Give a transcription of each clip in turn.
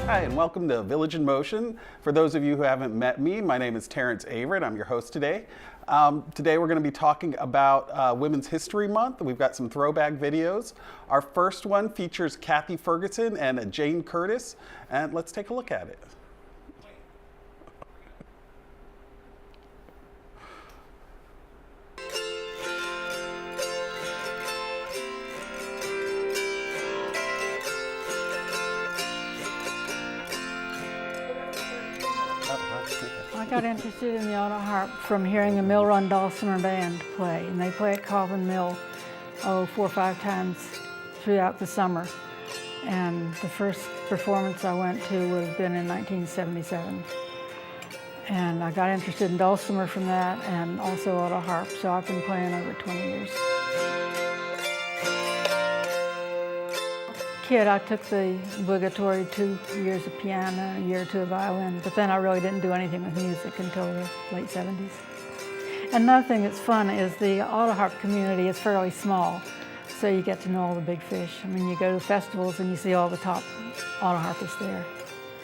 Hi, and welcome to Village in Motion. For those of you who haven't met me, my name is Terrance Averett. I'm your host today. Today we're going to be talking about Women's History Month. We've got some throwback videos. Our first one features Cathy Ferguson and Jane Curtis, and let's take a look at it. I got interested in the auto harp from hearing the Mill Run Dulcimer Band play, and they play at Coffin Mill 4 or 5 times throughout the summer. And the first performance I went to would have been in 1977. And I got interested in dulcimer from that and also auto harp, so I've been playing over 20 years. Kid, I took the obligatory 2 years of piano and a year or 2 of violin, but then I really didn't do anything with music until the late 70s. Another thing that's fun is the auto harp community is fairly small, so you get to know all the big fish. I mean, you go to festivals and you see all the top auto harpists there.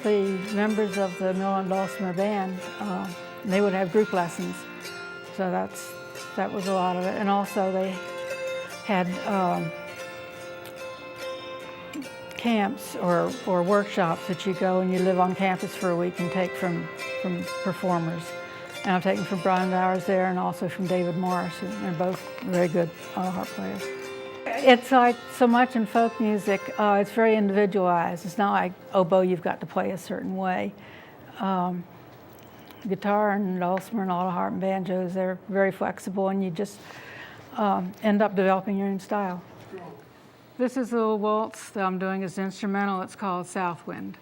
The members of the Mill Run Dulcimer Band, they would have group lessons, so that was a lot of it. And also they had camps or workshops that you go and you live on campus for a week and take from performers. And I've taken from Brian Bowers there and also from David Morris, and they're both very good harp players. It's like so much in folk music, it's very individualized. It's not like oboe, you've got to play a certain way. Guitar and dulcimer and auto harp and banjos, they're very flexible, and you just end up developing your own style. This is a little waltz that I'm doing as instrumental. It's called Southwind.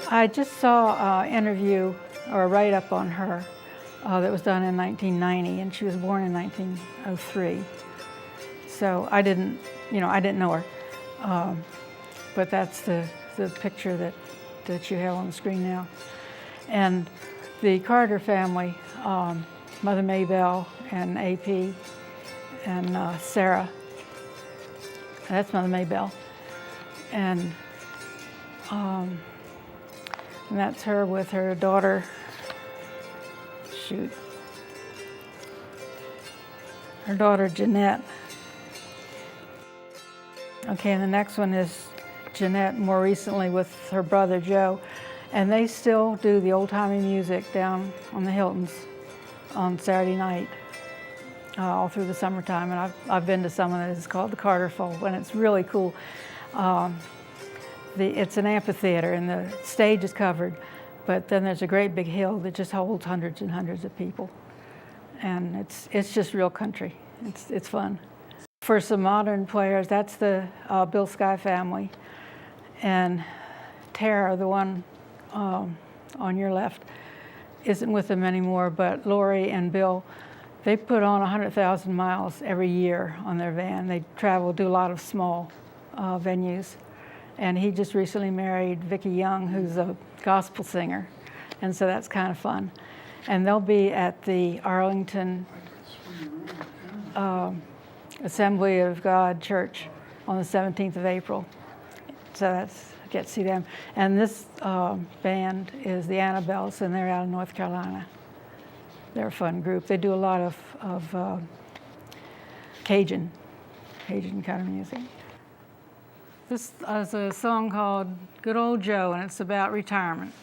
I just saw an interview or a write-up on her that was done in 1990, and she was born in 1903. So I didn't know her, but that's the picture that you have on the screen now. And the Carter family, Mother Maybelle and AP and Sarah, that's Mother Maybelle, and that's her with her daughter. Her daughter Jeanette. Okay, and the next one is Jeanette more recently with her brother Joe, and they still do the old-timey music down on the Hiltons on Saturday night all through the summertime, and I've been to some of it. It's called the Carter Folk, and it's really cool. It's an amphitheater, and the stage is covered, but then there's a great big hill that just holds hundreds and hundreds of people. And it's just real country. It's fun. For some modern players, that's the Bill Sky family. And Tara, the one on your left, isn't with them anymore, but Lori and Bill, they put on 100,000 miles every year on their van. They travel, do a lot of small venues. And he just recently married Vicki Young, who's a gospel singer, and so that's kind of fun. And they'll be at the Arlington Assembly of God Church on the 17th of April. So I get to see them. And this band is the Annabelles, and they're out of North Carolina. They're a fun group. They do a lot of Cajun kind of music. This is a song called Good Old Joe, and it's about retirement.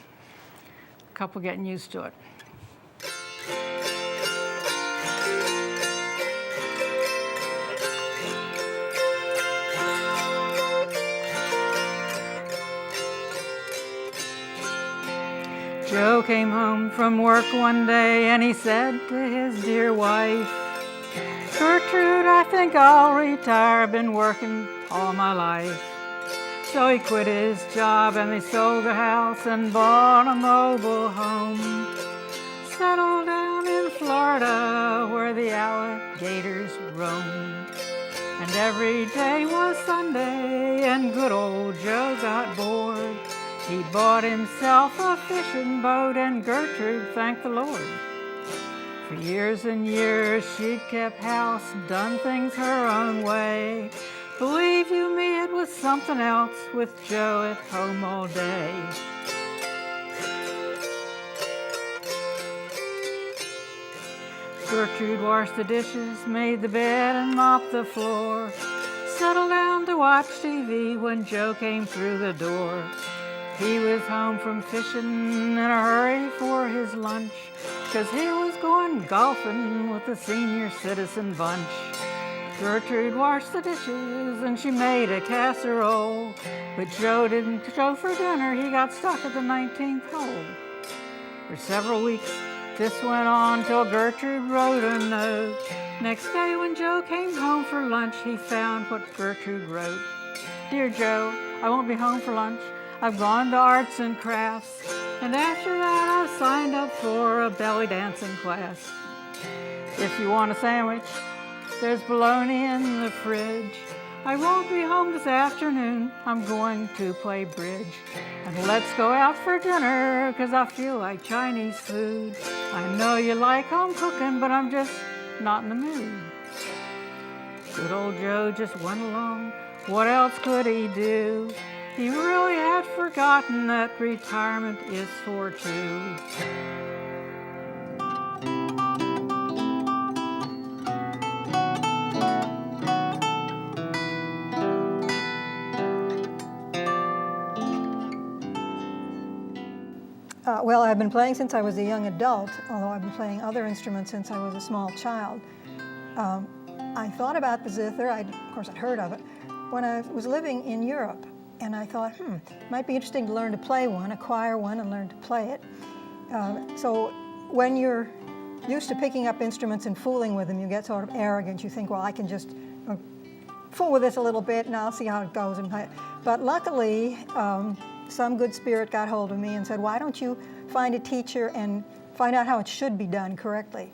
A couple getting used to it. Joe came home from work one day and he said to his dear wife, Gertrude, I think I'll retire. Been working all my life. So he quit his job and they sold their house and bought a mobile home. Settled down in Florida where the alligators roam. And And every day was Sunday, and good old Joe got bored. He bought himself a fishing boat, and Gertrude thanked the Lord. For years and years she'd kept house, done things her own way. Believe you me, it was something else with Joe at home all day. Gertrude washed the dishes, made the bed and mopped the floor, settled down to watch TV when Joe came through the door. He was home from fishing in a hurry for his lunch, 'cause he was going golfing with the senior citizen bunch. Gertrude washed the dishes and she made a casserole, but Joe didn't go for dinner, he got stuck at the 19th hole. For several weeks this went on till Gertrude wrote a note. Next day when Joe came home for lunch, he found what Gertrude wrote. Dear Joe, I won't be home for lunch. I've gone to arts and crafts, and after that I've signed up for a belly dancing class. If you want a sandwich, there's bologna in the fridge. I won't be home this afternoon, I'm going to play bridge. And let's go out for dinner, 'cause I feel like Chinese food. I know you like home cooking, but I'm just not in the mood. Good old Joe just went along, what else could he do? He really had forgotten that retirement is for two. Well, I've been playing since I was a young adult, although I've been playing other instruments since I was a small child. I thought about the zither, of course I'd heard of it, when I was living in Europe. And I thought, it might be interesting to learn to play one, acquire one and learn to play it. So when you're used to picking up instruments and fooling with them, you get sort of arrogant. You think, well, I can just fool with this a little bit and I'll see how it goes and play it. But luckily, some good spirit got hold of me and said, why don't you find a teacher and find out how it should be done correctly,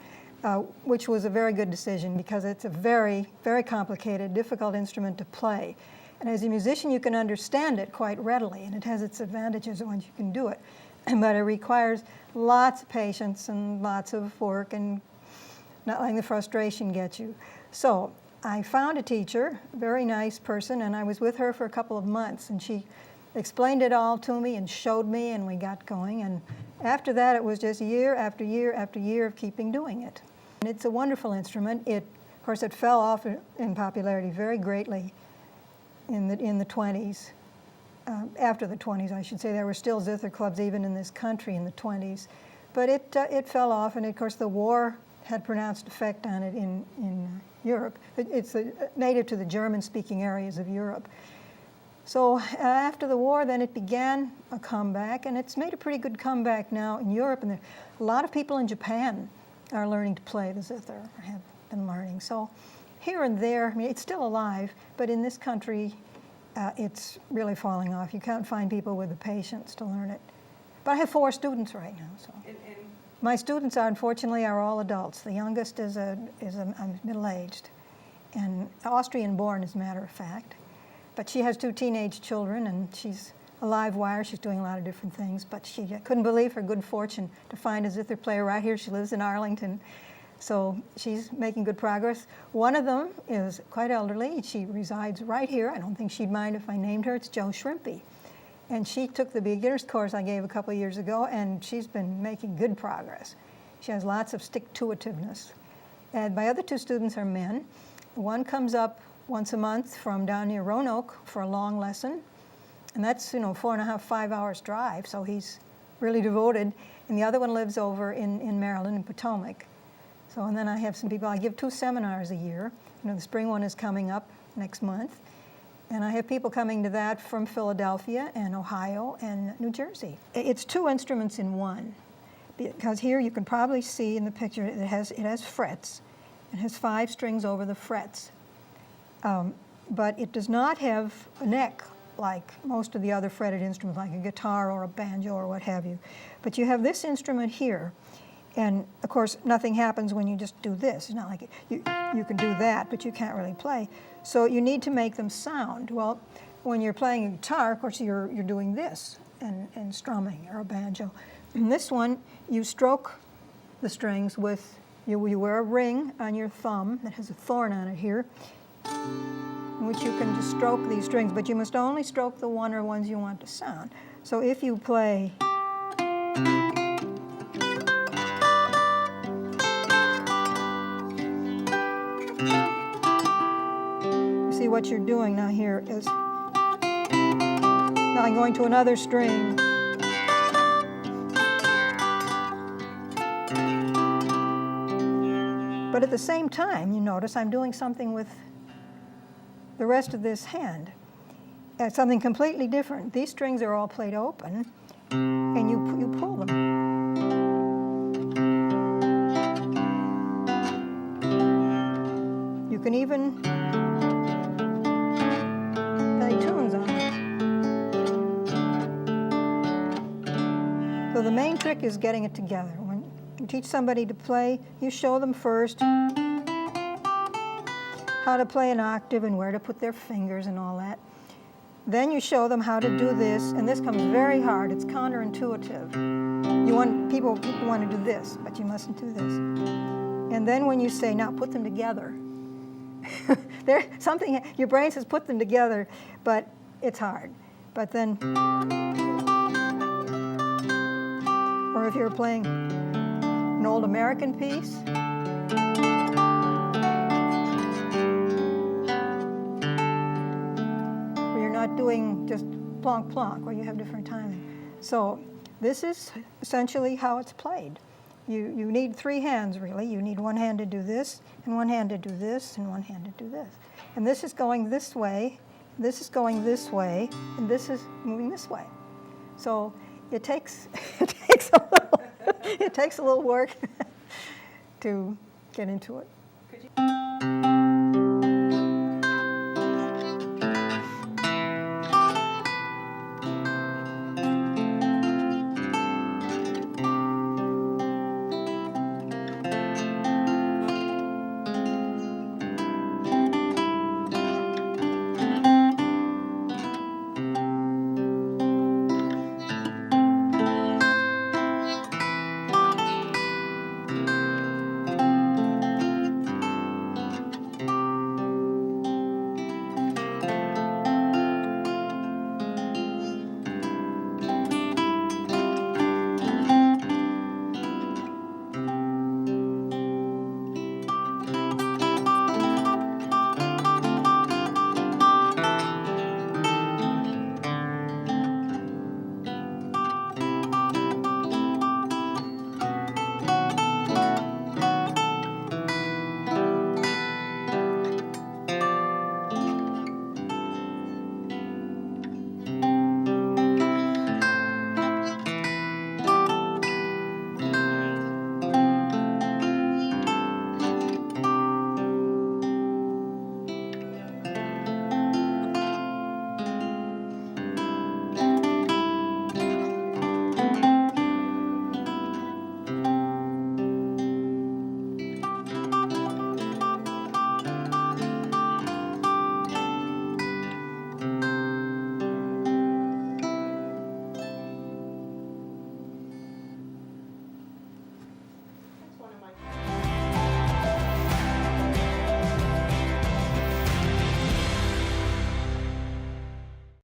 which was a very good decision because it's a very, very complicated, difficult instrument to play. And as a musician, you can understand it quite readily, and it has its advantages once you can do it. But it requires lots of patience and lots of work and not letting the frustration get you. So I found a teacher, a very nice person, and I was with her for a couple of months, and she explained it all to me and showed me, and we got going. And after that, it was just year after year after year of keeping doing it. And it's a wonderful instrument. Of course, it fell off in popularity very greatly in the 20s. After the 20s, I should say. There were still zither clubs even in this country in the 20s. But it fell off, and of course the war had pronounced effect on it in Europe. It's native to the German-speaking areas of Europe. So after the war, then it began a comeback, and it's made a pretty good comeback now in Europe. And a lot of people in Japan are learning to play the zither, or have been learning. So here and there, I mean, it's still alive, but in this country, it's really falling off. You can't find people with the patience to learn it. But I have 4 students right now. So my students, unfortunately, are all adults. The youngest is middle-aged, and Austrian-born, as a matter of fact. But she has 2 teenage children, and she's a live wire. She's doing a lot of different things, but she couldn't believe her good fortune to find a zither player right here. She lives in Arlington. So she's making good progress. One of them is quite elderly. She resides right here. I don't think she'd mind if I named her. It's Jo Shrimpy. And she took the beginner's course I gave a couple of years ago, and she's been making good progress. She has lots of stick-to-itiveness. And my other 2 students are men. One comes up once a month from down near Roanoke for a long lesson. And that's, 4.5, 5 hours drive, so he's really devoted. And the other one lives over in Maryland, in Potomac. So, and then I have some people, I give 2 seminars a year. The spring one is coming up next month. And I have people coming to that from Philadelphia and Ohio and New Jersey. It's 2 instruments in one, because here you can probably see in the picture it has frets. It has 5 strings over the frets. But it does not have a neck like most of the other fretted instruments, like a guitar or a banjo or what have you. But you have this instrument here, And of course, nothing happens when you just do this. It's not like you can do that, but you can't really play. So you need to make them sound. Well, when you're playing a guitar, of course, you're doing this and strumming, or a banjo. In this one, you stroke the strings with, you wear a ring on your thumb that has a thorn on it here, in which you can just stroke these strings, but you must only stroke the one or ones you want to sound. So if you play, you see what you're doing now here is, now I'm going to another string. But at the same time, you notice I'm doing something with the rest of this hand. Something completely different. These strings are all played open, and you pull them. You can even play tunes on it. So the main trick is getting it together. When you teach somebody to play, you show them first how to play an octave and where to put their fingers and all that. Then you show them how to do this, and this comes very hard. It's counterintuitive. People want to do this, but you mustn't do this. And then when you say, now put them together, your brain says put them together, but it's hard. But then, or if you're playing an old American piece, doing just plonk plonk, where you have different timing. So this is essentially how it's played. You need three hands, really. You need one hand to do this, and one hand to do this, and one hand to do this. And this is going this way, this is going this way, and this is moving this way. So it takes a little work to get into it.